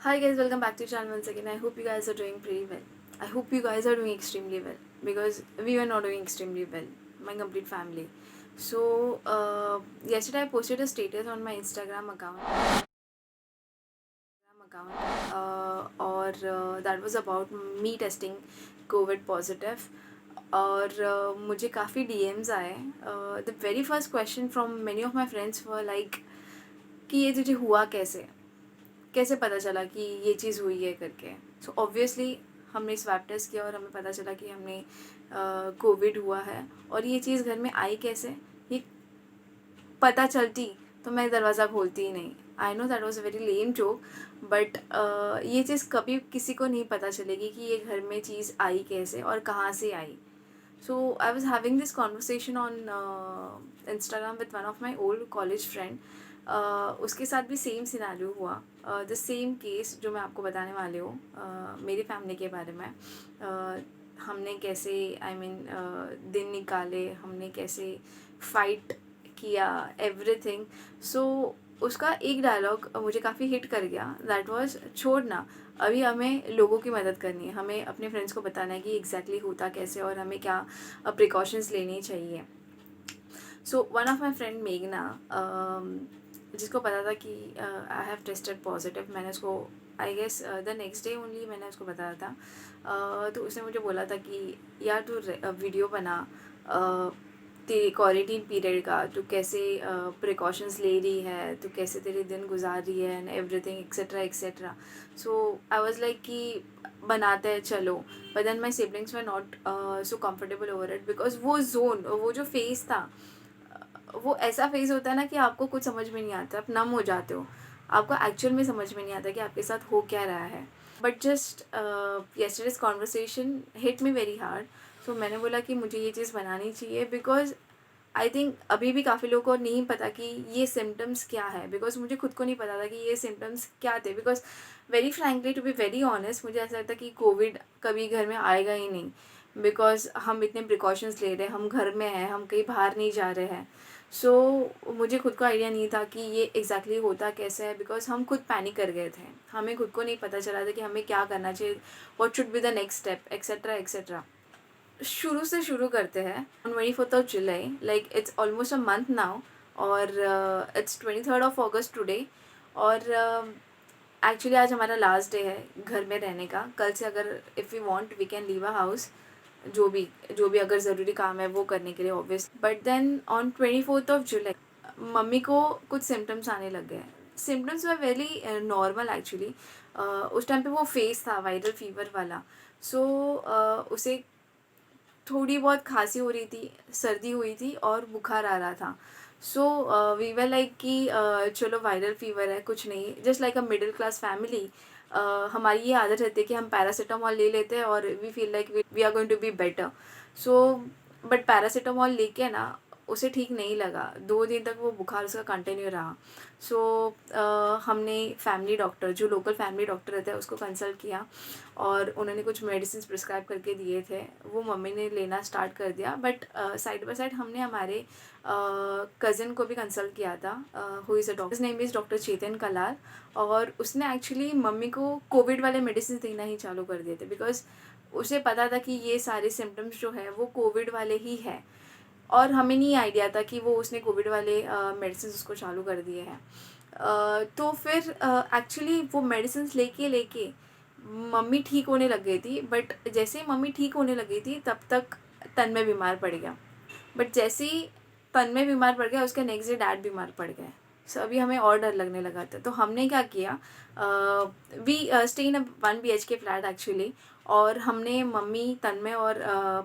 Hi guys, welcome back to the channel once again. I hope you guys are doing pretty well. I hope you guys are doing extremely well because we were not doing extremely well. My complete family. So yesterday I posted a status on my Instagram account. Or that was about me testing COVID positive. और मुझे काफ़ी DMs आए. The very first question from many of my friends were like कि ये तुझे हुआ कैसे पता चला कि ये चीज़ हुई है करके. सो ऑब्वियसली हमने स्वैब टेस्ट किया और हमें पता चला कि हमने कोविड हुआ है. और ये चीज़ घर में आई कैसे, ये पता चलती तो मैं दरवाज़ा खोलती ही नहीं. I know that was a very lame joke, but ये चीज़ कभी किसी को नहीं पता चलेगी कि ये घर में चीज़ आई कैसे और कहाँ से आई. So I was having this conversation on Instagram with one of my old college friend. उसके साथ भी सेम सिनेरियो हुआ. द सेम केस जो मैं आपको बताने वाली हूँ मेरी फैमिली के बारे में. हमने कैसे दिन निकाले, हमने कैसे फाइट किया, एवरीथिंग. सो उसका एक डायलॉग मुझे काफ़ी हिट कर गया. दैट वाज, छोड़ना, अभी हमें लोगों की मदद करनी है, हमें अपने फ्रेंड्स को बताना है कि एग्जैक्टली होता कैसे और हमें क्या प्रिकॉशंस लेनी चाहिए. So one of my friend मेघना, जिसको पता था कि आई हैव टेस्टेड पॉजिटिव, मैंने उसको I guess the next day only मैंने उसको बताया था. तो उसने मुझे बोला था कि यार तू वीडियो बना तेरे क्वारंटीन पीरियड का, तू कैसे प्रिकॉशंस ले रही है, तू कैसे तेरे दिन गुजार रही है and everything etcetera etcetera. So I was like कि बनाते हैं चलो. But then my siblings were not so comfortable over it because वो जो फेस था, वो ऐसा फेस होता है ना कि आपको कुछ समझ में नहीं आता, आप नम हो जाते हो, आपको एक्चुअल में समझ में नहीं आता कि आपके साथ हो क्या रहा है. But just yesterday's conversation hit me very hard. So मैंने बोला कि मुझे ये चीज़ बनानी चाहिए बिकॉज आई थिंक अभी भी काफ़ी लोगों को नहीं पता कि ये सिम्टम्स क्या है. बिकॉज मुझे खुद को नहीं पता था कि ये सिम्टम्स क्या थे. Because very frankly, to be very honest, मुझे ऐसा लगता कि कोविड कभी घर में आएगा ही नहीं. बिकॉज हम इतने प्रिकॉशंस ले रहे हैं, हम घर में हैं, हम कहीं बाहर नहीं जा रहे हैं. मुझे खुद को आइडिया नहीं था कि ये एग्जैक्टली होता कैसे है. बिकॉज हम खुद पैनिक कर गए थे, हमें खुद को नहीं पता चला था कि हमें क्या करना चाहिए, what should be the next step, etcetera etcetera. शुरू से शुरू करते हैं. On 24 July, like it's almost a month now, और इट्स 23 अगस्त टुडे. और एक्चुअली आज हमारा लास्ट डे है घर में रहने का. कल से अगर if we want we can leave a house, जो भी अगर ज़रूरी काम है वो करने के लिए ऑब्वियस. बट देन ऑन 24 जुलाई मम्मी को कुछ सिम्टम्स आने लग गए. Symptoms were very normal actually. उस टाइम पे वो फेस था वायरल फीवर वाला. उसे थोड़ी बहुत खांसी हो रही थी, सर्दी हुई थी और बुखार आ रहा था. वी वर लाइक कि चलो वायरल फीवर है, कुछ नहीं. Just like a middle class family, हमारी ये आदत रहती है कि हम पैरासीटामॉल ले लेते हैं और we feel like we are going to be better. So but paracetamol लेके ना उसे ठीक नहीं लगा. 2 दिन तक वो बुखार उसका कंटिन्यू रहा. हमने फैमिली डॉक्टर, जो लोकल फैमिली डॉक्टर रहता है, उसको कंसल्ट किया और उन्होंने कुछ मेडिसिन प्रिस्क्राइब करके दिए थे. वो मम्मी ने लेना स्टार्ट कर दिया. बट साइड बाय साइड हमने हमारे कज़न को भी कंसल्ट किया था, who is a doctor, name is doctor Chetan Kalar. और उसने एक्चुअली मम्मी को कोविड वाले मेडिसिन देना ही चालू कर दिए थे. बिकॉज उसे पता था कि ये सारे सिम्टम्स जो है वो कोविड वाले ही है. और हमें नहीं आइडिया था कि वो उसने कोविड वाले मेडिसिन उसको चालू कर दिए हैं. तो फिर एक्चुअली वो मेडिसिन लेके मम्मी ठीक होने लग गई थी. बट जैसे ही मम्मी ठीक होने लगी थी तब तक तन्मय बीमार पड़ गया. बट जैसे ही तन्मय बीमार पड़ गया, उसके नेक्स्ट डे डैड बीमार पड़ गए. सो अभी हमें और डर लगने लगा था. तो हमने क्या किया, we stay in 1 BHK flat actually. और हमने मम्मी, तन्मय और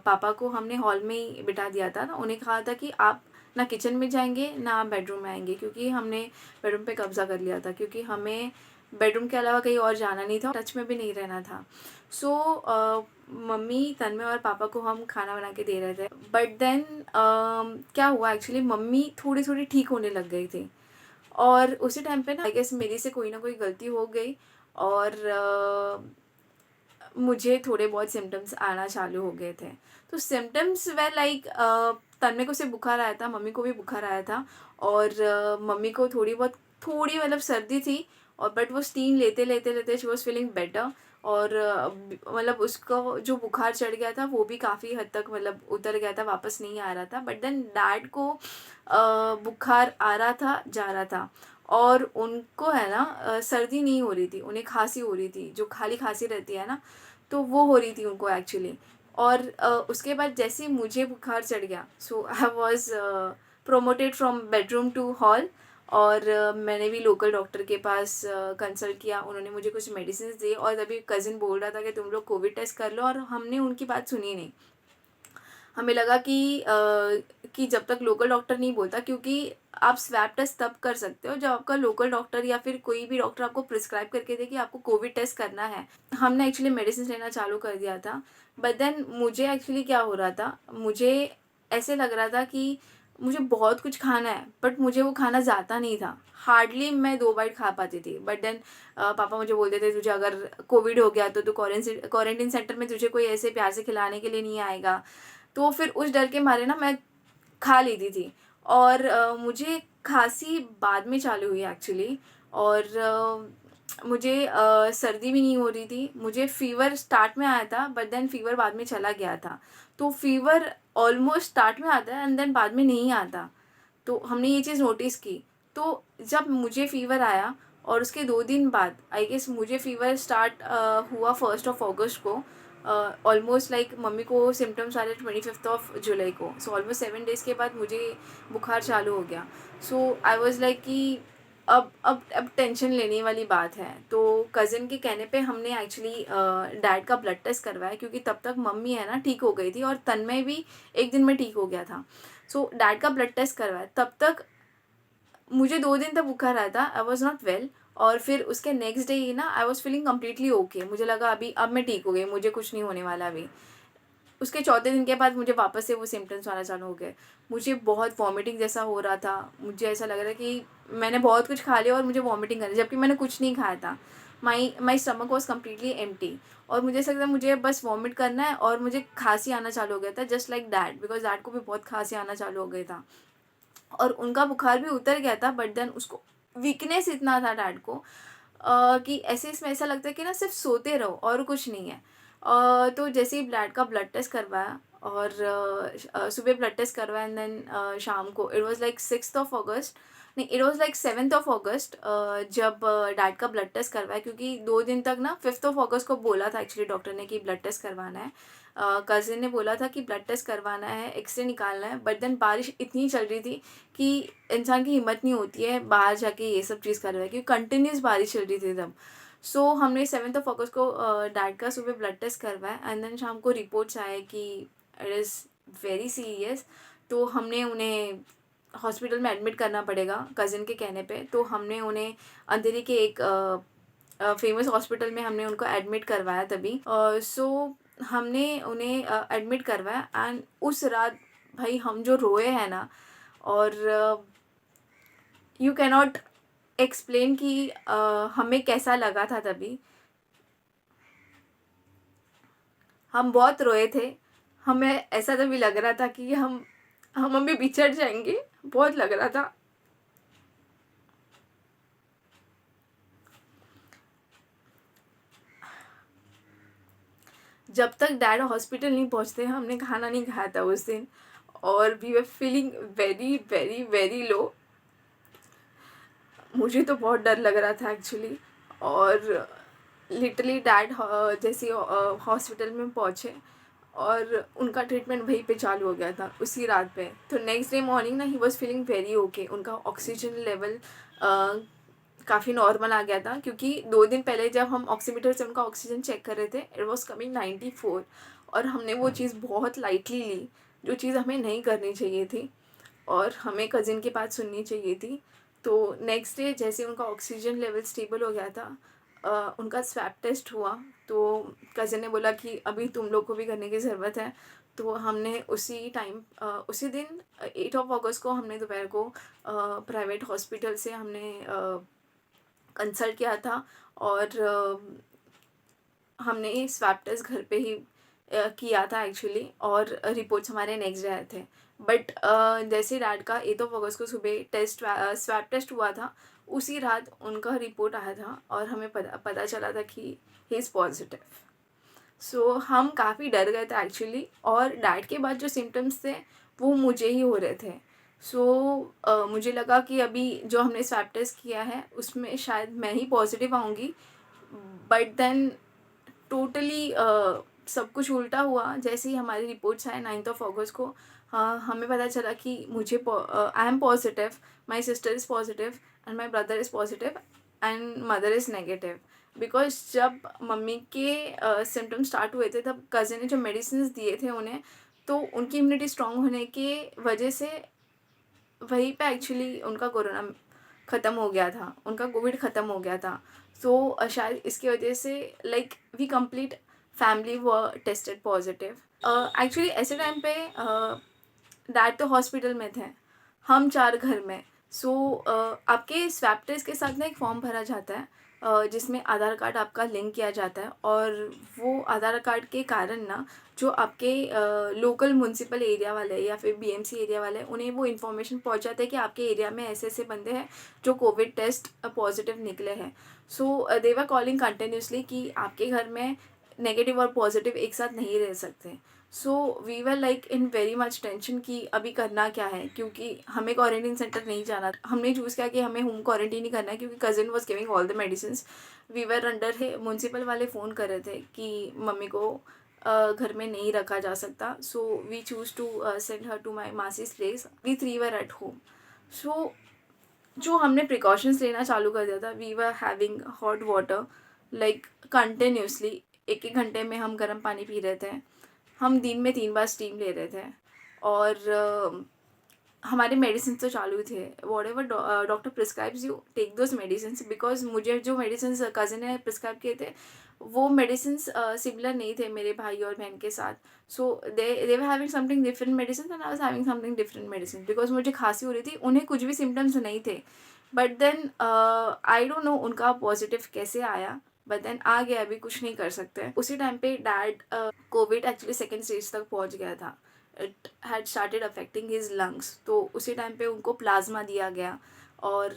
पापा को हमने हॉल में ही बिठा दिया था. ना उन्हें कहा था कि आप ना किचन में जाएंगे ना आप बेडरूम में आएंगे, क्योंकि हमने बेडरूम पे कब्ज़ा कर लिया था. क्योंकि हमें बेडरूम के अलावा कहीं और जाना नहीं था, टच में भी नहीं रहना था. मम्मी, तन्मय और पापा को हम खाना बना के दे रहे थे. बट देन क्या हुआ, एक्चुअली मम्मी थोड़ी थोड़ी ठीक होने लग गई थी. और उसी टाइम पे ना आई गेस मेरी से कोई ना कोई गलती हो गई और मुझे थोड़े बहुत सिम्टम्स आना चालू हो गए थे. तो सिम्टम्स वे लाइक, तन्मय को से बुखार आया था, मम्मी को भी बुखार आया था. और मम्मी को थोड़ी मतलब सर्दी थी और बट वो स्टीम लेते लेते लेते शी वॉज़ फीलिंग बेटर। और मतलब उसको जो बुखार चढ़ गया था वो भी काफ़ी हद तक मतलब उतर गया था, वापस नहीं आ रहा था। बट देन डैड को बुखार आ रहा था, जा रहा था, और उनको है ना सर्दी नहीं हो रही थी, उन्हें खांसी हो रही थी, जो खाली खांसी रहती है ना, तो वो हो रही थी उनको एक्चुअली। और उसके बाद जैसे ही मुझे बुखार चढ़ गया, so I was promoted from bedroom to hall. और मैंने भी लोकल डॉक्टर के पास कंसल्ट किया, उन्होंने मुझे कुछ मेडिसिन दी, और तभी कज़िन बोल रहा था कि तुम लोग कोविड टेस्ट कर लो, और हमने उनकी बात सुनी नहीं। हमें लगा कि जब तक लोकल डॉक्टर नहीं बोलता, क्योंकि आप स्वैब टेस्ट तब कर सकते हो जब आपका लोकल डॉक्टर या फिर कोई भी डॉक्टर आपको प्रिस्क्राइब करके दे कि आपको कोविड टेस्ट करना है। हमने एक्चुअली मेडिसिन लेना चालू कर दिया था। बट देन मुझे एक्चुअली क्या हो रहा था, मुझे ऐसे लग रहा था कि मुझे बहुत कुछ खाना है, बट मुझे वो खाना जाता नहीं था। हार्डली मैं 2 बाइट खा पाती थी। बट देन पापा मुझे बोलते थे तुझे अगर कोविड हो गया तो तू क्वारंटीन सेंटर में तुझे कोई ऐसे प्यार से खिलाने के लिए नहीं आएगा। तो फिर उस डर के मारे ना मैं खा लेती थी। और मुझे खांसी बाद में चालू हुई एक्चुअली। और मुझे सर्दी भी नहीं हो रही थी, मुझे फ़ीवर स्टार्ट में आया था, बट देन फ़ीवर बाद में चला गया था। तो फ़ीवर ऑलमोस्ट स्टार्ट में आता है एंड देन बाद में नहीं आता। तो हमने ये चीज़ नोटिस की। तो जब मुझे फ़ीवर आया और उसके 2 दिन बाद आई गेस मुझे फ़ीवर स्टार्ट हुआ 1st ऑफ अगस्त को। ऑलमोस्ट लाइक मम्मी को सिम्टम्स आ रहे 25th ऑफ जुलाई को। सो ऑलमोस्ट 7 डेज़ के बाद मुझे बुखार चालू हो गया। सो आई वाज़ लाइक कि अब टेंशन लेने वाली बात है। तो कज़िन के कहने पे हमने एक्चुअली डैड का ब्लड टेस्ट करवाया, क्योंकि तब तक मम्मी है ना ठीक हो गई थी और तन्मय भी 1 दिन में ठीक हो गया था। सो डैड का ब्लड टेस्ट करवाया, तब तक मुझे 2 दिन तक बुखार आया था, आई वॉज़ नॉट वेल। और फिर उसके नेक्स्ट डे ही ना I was feeling completely okay, मुझे लगा अभी अब मैं ठीक हो गई, मुझे कुछ नहीं होने वाला अभी। उसके चौथे दिन के बाद मुझे वापस से वो सिम्टम्स आना चालू हो गए। मुझे बहुत वॉमिटिंग जैसा हो रहा था, मुझे ऐसा लग रहा था कि मैंने बहुत कुछ खा लिया और मुझे वॉमिटिंग कर रही, जबकि मैंने कुछ नहीं खाया था। My stomach was completely empty. और मुझे ऐसा लगता मुझे बस वॉमिट करना है, और मुझे खांसी आना चालू हो गया था, just like dad, because dad को भी बहुत खांसी आना चालू हो गया था। और उनका बुखार भी उतर गया था, बट देन उसको वीकनेस इतना था डैड को कि ऐसे इसमें ऐसा लगता है कि ना सिर्फ सोते रहो और कुछ नहीं है। तो जैसे ही डैड का ब्लड टेस्ट करवाया, और सुबह ब्लड टेस्ट करवाया एंड देन शाम को it was like 6th of August, नहीं it was like 7th of August, जब डैड का ब्लड टेस्ट करवाया, क्योंकि 2 दिन तक ना 5th ऑफ अगस्त को बोला था एक्चुअली डॉक्टर ने कि ब्लड टेस्ट करवाना है। कज़िन ने बोला था कि ब्लड टेस्ट करवाना है, एक्सरे निकालना है। बट देन बारिश इतनी चल रही थी कि इंसान की हिम्मत नहीं होती है बाहर जाके ये सब चीज़ करवाए, क्योंकि कंटिन्यूस बारिश चल रही थी तब। सो हमने 7th ऑफ अगस्त को डैड का सुबह ब्लड टेस्ट करवाया एंड देन शाम को रिपोर्ट्स आए कि इट इज़ वेरी सीरियस। तो हमने उन्हें हॉस्पिटल में एडमिट करना पड़ेगा कज़िन के कहने पे। तो हमने उन्हें अंधेरी के एक फेमस हॉस्पिटल में हमने उनको एडमिट करवाया तभी। सो हमने उन्हें एडमिट करवाया एंड उस रात भाई हम जो रोए हैं ना, और यू कैन नॉट एक्सप्लेन कि हमें कैसा लगा था तभी। हम बहुत रोए थे, हमें ऐसा तभी लग रहा था कि हम अभी बिछड़ जाएंगे, बहुत लग रहा था। जब तक डैड हॉस्पिटल नहीं पहुंचते हमने खाना नहीं खाया था उस दिन, और we were feeling very very very low. मुझे तो बहुत डर लग रहा था एक्चुअली। और लिटरली डैड जैसे हॉस्पिटल में पहुँचे और उनका ट्रीटमेंट वहीं पे चालू हो गया था उसी रात पे। तो नेक्स्ट डे मॉर्निंग ना he was feeling very okay, उनका ऑक्सीजन लेवल काफ़ी नॉर्मल आ गया था, क्योंकि 2 दिन पहले जब हम ऑक्सीमीटर से उनका ऑक्सीजन चेक कर रहे थे इट वॉज कमिंग 94। और हमने वो चीज़ बहुत लाइटली ली, जो चीज़ हमें नहीं करनी चाहिए थी और हमें कज़िन की बात सुननी चाहिए थी। तो नेक्स्ट डे जैसे उनका ऑक्सीजन लेवल स्टेबल हो गया था, उनका स्वैब टेस्ट हुआ। तो कज़िन ने बोला कि अभी तुम लोग को भी करने की ज़रूरत है। तो हमने उसी टाइम उसी दिन 8 ऑफ अगस्त को हमने दोपहर को प्राइवेट हॉस्पिटल से हमने कंसल्ट किया था। और हमने स्वैब टेस्ट घर पे ही किया था एक्चुअली, और रिपोर्ट्स हमारे नेक्स्ट डे आए थे। बट जैसे डैड का 8 ऑफ अगस्त को सुबह स्वैब टेस्ट हुआ था, उसी रात उनका रिपोर्ट आया था और हमें पता चला था कि ही इज़ पॉजिटिव। सो हम काफ़ी डर गए थे एक्चुअली, और डैड के बाद जो सिम्टम्स थे वो मुझे ही हो रहे थे। सो मुझे लगा कि अभी जो हमने स्वैब टेस्ट किया है उसमें शायद मैं ही पॉजिटिव आऊँगी, बट देन टोटली सब कुछ उल्टा हुआ। जैसे ही हमारी रिपोर्ट्स आए 9th ऑफ अगस्त को, हाँ, हमें पता चला कि I am positive, my sister is positive and my brother is positive and mother is negative. Because जब मम्मी के सिम्टम्स स्टार्ट हुए थे तब कज़न ने जो मेडिसिन दिए थे उन्हें, तो उनकी इम्यूनिटी स्ट्रॉन्ग होने की वजह से वहीं पे एक्चुअली उनका कोरोना ख़त्म हो गया था, उनका कोविड ख़त्म हो गया था। सो शायद इसकी वजह से लाइक वी कंप्लीट फैमिली व टेस्टेड पॉजिटिव। एक्चुअली ऐसे टाइम पे डैड तो हॉस्पिटल में थे, हम 4 घर में। आपके स्वैब टेस्ट के साथ ना एक फॉर्म भरा जाता है जिसमें आधार कार्ड आपका लिंक किया जाता है, और वो आधार कार्ड के कारण ना जो आपके लोकल म्युनिसिपल एरिया वाले या फिर बीएमसी एरिया वाले, उन्हें वो इन्फॉर्मेशन पहुंच जाता है कि आपके एरिया में ऐसे ऐसे बंदे हैं जो कोविड टेस्ट पॉजिटिव निकले हैं। सो दे वर कॉलिंग कंटिन्यूसली कि आपके घर में नेगेटिव और पॉजिटिव एक साथ नहीं रह सकते। So we were like in very much tension कि अभी करना क्या है, क्योंकि हमें क्वारंटीन सेंटर नहीं जाना। हमने चूज़ किया कि हमें होम क्वारंटीन ही करना है, क्योंकि cousin was giving all the medicine. We were under है, म्यूनसिपल वाले फ़ोन कर रहे थे कि मम्मी को घर में नहीं रखा जा सकता। So we choose to send her to my मासीज place. We 3 were at home. So जो हमने प्रिकॉशंस लेना चालू कर दिया था, we were having hot water like continuously. एक एक घंटे में हम गर्म पानी पी रहे थे, हम दिन में 3 बार स्टीम ले रहे थे, और हमारे मेडिसिन तो चालू थे। Whatever doctor prescribes you take those medicine, because मुझे जो मेडिसिन कज़न ने प्रिस्क्राइब किए थे वो मेडिसिन सिमिलर नहीं थे मेरे भाई और बहन के साथ। So they were having something different medicine and I was having something different medicine. Because मुझे खांसी हो रही थी, उन्हें कुछ भी सिम्टम्स नहीं थे, but then I don't know उनका पॉजिटिव कैसे आया, बट देन आ गया, अभी कुछ नहीं कर सकते। उसी टाइम पे dad Covid actually second stage तक पहुंच गया था। It had started affecting his lungs. तो उसी टाइम पे उनको प्लाज्मा दिया गया, और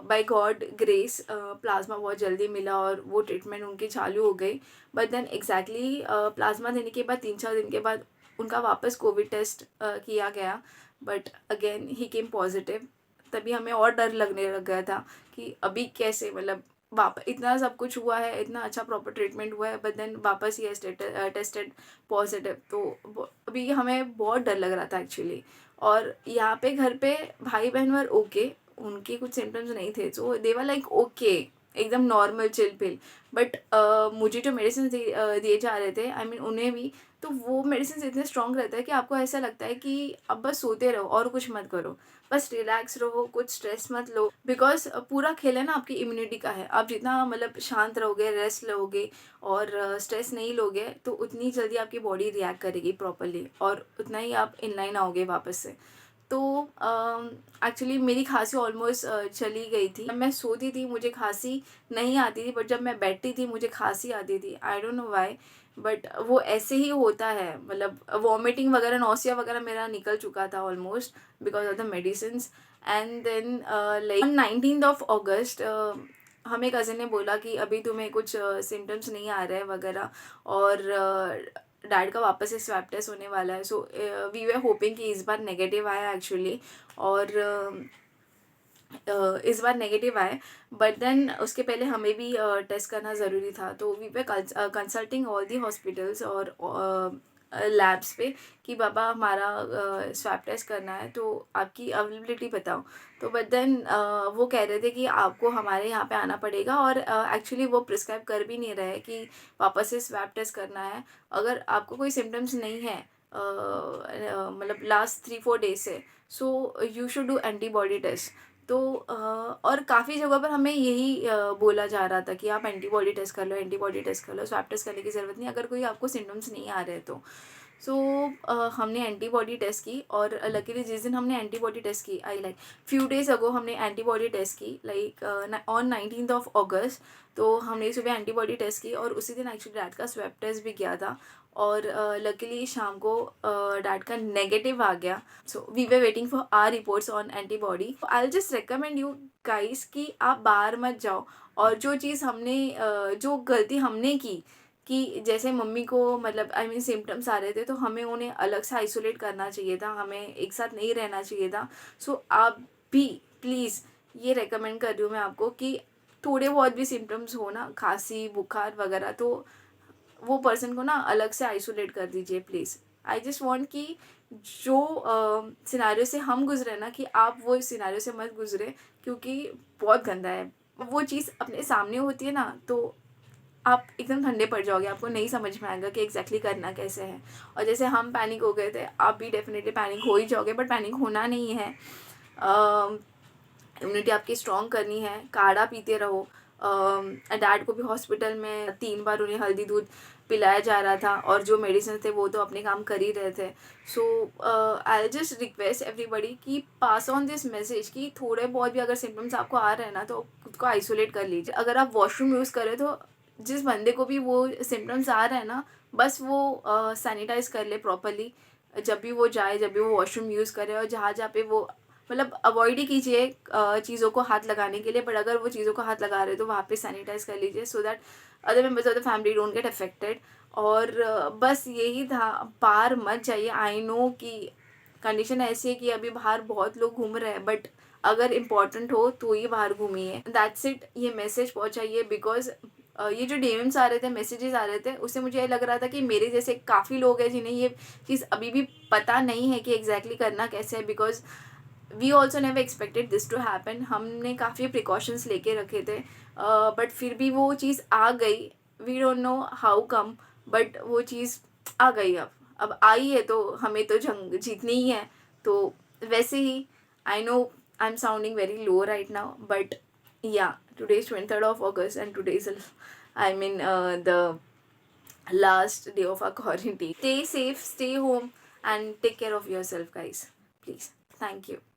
बाय गॉड ग्रेस प्लाज्मा बहुत जल्दी मिला और वो ट्रीटमेंट उनकी चालू हो गई। बट देन एग्जैक्टली प्लाज्मा देने के बाद 3-4 दिन के बाद उनका वापस कोविड टेस्ट किया गया, but again he came positive. तभी हमें और डर लगने लग गया था कि अभी कैसे, मतलब इतना सब कुछ हुआ है, इतना अच्छा प्रॉपर ट्रीटमेंट हुआ है, बट देन वापस ही टेस्टेड पॉजिटिव। तो अभी हमें बहुत डर लग रहा था एक्चुअली। और यहाँ पे घर पे भाई बहन वर ओके, उनके कुछ सिम्टम्स नहीं थे, सो दे वर लाइक ओके, एकदम नॉर्मल चिल पिल। बट मुझे जो मेडिसिन दिए जा रहे थे, आई मीन उन्हें भी, तो वो मेडिसिन इतने स्ट्रॉन्ग रहता है कि आपको ऐसा लगता है कि अब बस सोते रहो और कुछ मत करो, बस रिलैक्स रहो, कुछ स्ट्रेस मत लो। बिकॉज पूरा खेल है ना आपकी इम्यूनिटी का है। आप जितना मतलब शांत रहोगे, रेस्ट लोगे और स्ट्रेस नहीं लोगे, तो उतनी जल्दी आपकी बॉडी रिएक्ट करेगी प्रॉपरली, और उतना ही आप इनलाइन आओगे वापस से। तो एक्चुअली मेरी खांसी ऑलमोस्ट चली गई थी। जब मैं सोती थी मुझे खांसी नहीं आती थी, बट जब मैं बैठती थी मुझे खांसी आती थी। आई डोंट नो व्हाई, बट वो ऐसे ही होता है। मतलब वॉमिटिंग वगैरह, नौसिया वगैरह मेरा निकल चुका था almost because of the medicine. And then like 19th of अगस्त हमें कज़न ने बोला कि अभी तुम्हें कुछ सिम्टम्स नहीं आ रहे हैं वगैरह, और डैड का वापस से स्वैब टेस्ट होने वाला है। सो वी वर होपिंग कि इस बार नेगेटिव आया एक्चुअली, और इस बार नेगेटिव आए। बट देन उसके पहले हमें भी टेस्ट करना ज़रूरी था, तो we were consulting all the hospitals और लैब्स पे कि बाबा हमारा स्वैब टेस्ट करना है, तो आपकी अवेलेबिलिटी बताओ। तो बट देन वो कह रहे थे कि आपको हमारे यहाँ पे आना पड़ेगा, और एक्चुअली वो प्रिस्क्राइब कर भी नहीं रहे कि वापस से स्वैब टेस्ट करना है। अगर आपको कोई सिम्टम्स नहीं है मतलब लास्ट 3-4 डेज से, so you should do antibody test. तो और काफ़ी जगह पर हमें यही बोला जा रहा था कि आप एंटीबॉडी टेस्ट कर लो, एंटीबॉडी टेस्ट कर लो, स्वैब टेस्ट करने की ज़रूरत नहीं अगर कोई आपको सिम्टम्स नहीं आ रहे तो। सो हमने एंटीबॉडी टेस्ट की, और लकीली जिस दिन हमने एंटीबॉडी टेस्ट की, I like few days ago हमने एंटीबॉडी टेस्ट की, लाइक ऑन 19 अगस्त। तो हमने सुबह एंटीबॉडी टेस्ट की, और उसी दिन एक्चुअली डैड का स्वैब टेस्ट भी किया था, और लकीली शाम को डैड का नेगेटिव आ गया। So we were waiting for our reports on antibody. I will just recommend you guys कि आप बाहर मत जाओ, और जो चीज़ हमने जो गलती हमने की कि जैसे मम्मी को मतलब आई मीन सिम्टम्स आ रहे थे, तो हमें उन्हें अलग से आइसोलेट करना चाहिए था, हमें एक साथ नहीं रहना चाहिए था। सो आप भी प्लीज़, ये रेकमेंड कर रही हूँ मैं आपको कि थोड़े बहुत भी सिम्टम्स हो ना, खांसी बुखार वगैरह, तो वो पर्सन को ना अलग से आइसोलेट कर दीजिए प्लीज़। आई जस्ट वॉन्ट कि जो सिनारियो से हम गुजरे ना, कि आप वो सिनारियो से मत गुजरे, क्योंकि बहुत गंदा है। वो चीज़ अपने सामने होती है ना, तो आप एकदम ठंडे पड़ जाओगे, आपको नहीं समझ में आएगा कि एग्जैक्टली करना कैसे है। और जैसे हम पैनिक हो गए थे, आप भी डेफिनेटली पैनिक हो ही जाओगे, बट पैनिक होना नहीं है। इम्यूनिटी आपकी स्ट्रॉन्ग करनी है, काढ़ा पीते रहो। डैड को भी हॉस्पिटल में 3 बार उन्हें हल्दी दूध पिलाया जा रहा था, और जो मेडिसिन थे वो तो अपने काम कर ही रहे थे। सो आई जस्ट रिक्वेस्ट एवरीबडी कि पास ऑन दिस मैसेज कि थोड़े बहुत भी अगर सिम्टम्स आपको आ रहे हैं ना, तो खुद को आइसोलेट कर लीजिए। अगर आप वॉशरूम यूज़ करें, तो जिस बंदे को भी वो सिम्टम्स आ रहे हैं ना, बस वो सैनिटाइज कर ले प्रॉपरली, जब भी वो जाए, जब भी वो वॉशरूम यूज़ करे, और जहाँ जहाँ पे वो मतलब अवॉइड ही कीजिए चीज़ों को हाथ लगाने के लिए, बट अगर वो चीज़ों को हाथ लगा रहे हैं तो वहाँ पे सैनिटाइज कर लीजिए, so that other members of the family don't get affected. और बस यही था, बाहर मत जाइए। आई नो कि कंडीशन ऐसी है कि अभी बाहर बहुत लोग घूम रहे हैं, बट अगर इम्पॉर्टेंट हो तो ही बाहर घूमिए, दैट्स इट। ये मैसेज पहुँचाइए, बिकॉज ये जो डीएम्स आ रहे थे, मैसेजेस आ रहे थे, उससे मुझे ये लग रहा था कि मेरे जैसे काफ़ी लोग हैं जिन्हें ये चीज़ अभी भी पता नहीं है कि एग्जैक्टली करना कैसे है, because we also never expected this to happen. हमने काफ़ी प्रिकॉशंस लेके रखे थे, बट फिर भी वो चीज़ आ गई। We don't know how come, but वो चीज़ आ गई। अब आई है तो हमें तो जंग जीतनी ही है। तो वैसे ही, I know I am sounding very low right now, but yeah today is 23rd of August, and today is I mean the last day of our quarantine. Stay safe, stay home, and take care of yourself, guys. Please. Thank you.